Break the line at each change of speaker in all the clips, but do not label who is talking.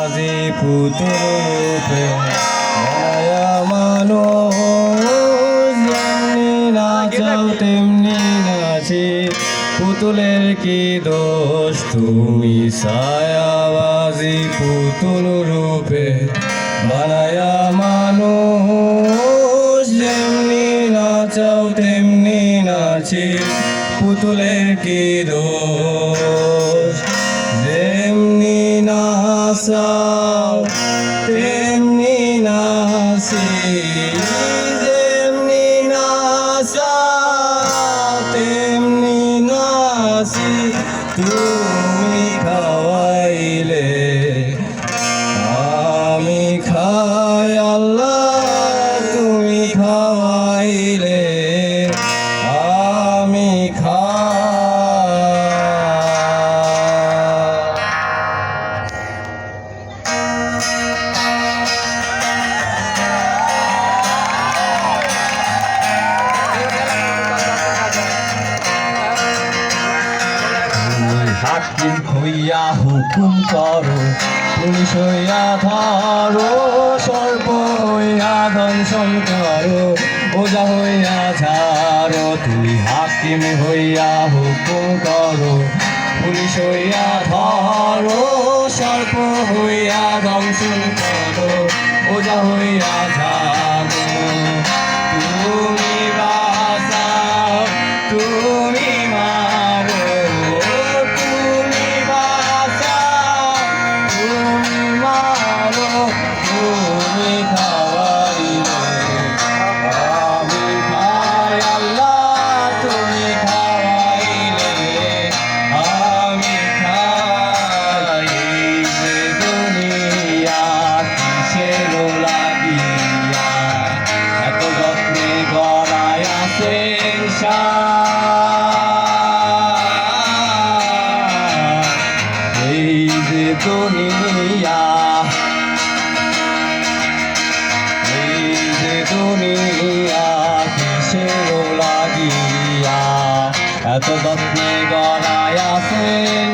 বাজি পুতুল রূপে মায়া মানুষ যেমনি নাচাও তেমনি নাচি পুতুলের কি দোষ তুমি ছায়াবাজি পুতুল রূপে বানায়া মানুষ যেমনি নাচাও তেমনি নাচি পুতুলের কি দোষ যেমনি নাচাও তেমনি নাচি যেমনি নাচাও তেমনি নাচি তুমি খাওয়াইলে আমি খাই আল্লাহ তুমি খাওয়াইলে আমি হাকিম হইয়া হুকুম করো পুলিশ হইয়া ধরো সর্প হইয়া দংশন করো ওজা হইয়া ছাড়ো তুমি হাকিম হইয়া হুকুম করো পুলিশ হইয়া ধরো সর্প হইয়া দংশন করো ওজা হইয়া ছাড়ো তুমি বাঁচাও তুমি মারো তুমি বাঁচাও তুমি মারো তুমি খাওয়াইলে আমি খাই আল্লাহ তুমি খাওয়াইলে আমি খাই যে দুনিয়া কিসের লাগিয়া এত যত্নে গড়ায় আছেন এই যে দুনিয়া এই যে দুনিয়া কিসের লাগিয়া এত যত্নে গড়ায় আছেন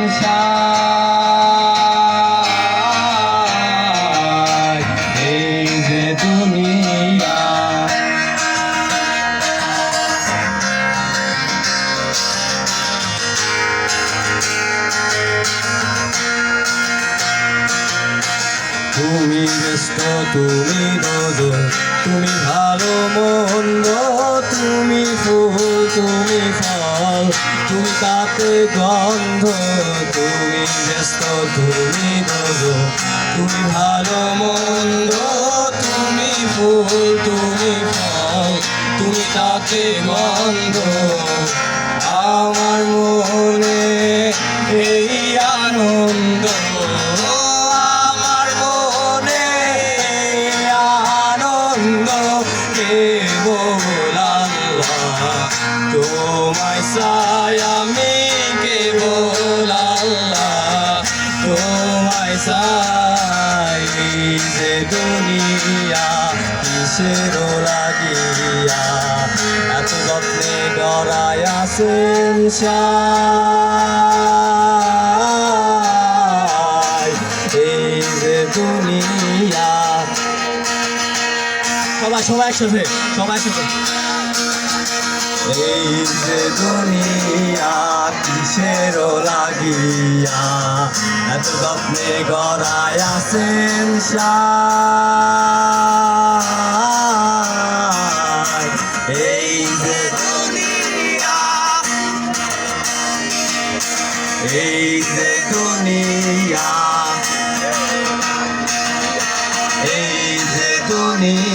এই যে দুনিয়া তুমি ব্যস্ত তুমি নজর তুমি ভালো মন্দ তুমি ফুল তুমি ফল তুমি তাতে গন্ধ তুমি ব্যস্ত তুমি নজর তুমি ভালো মন্দ তুমি ফুল তুমি ফল তুমি তাতে গন্ধ আমার মনে এই আনন্দ কেবল আল্লাহ তোমায় চাই আমি কেবল আল্লাহ তোমায় চাই যে দুনিয়া কিসের লাগিয়া এত যত্নে গড়ায় আছেন এই যে দুনিয়া সবাই একসাথে এই যে দুনিয়া কিসের লাগিয়া এত যত্নে গড়ায় আছেন এই যে দুনিয়া এই যে দুনিয়া এই যে দুনিয়া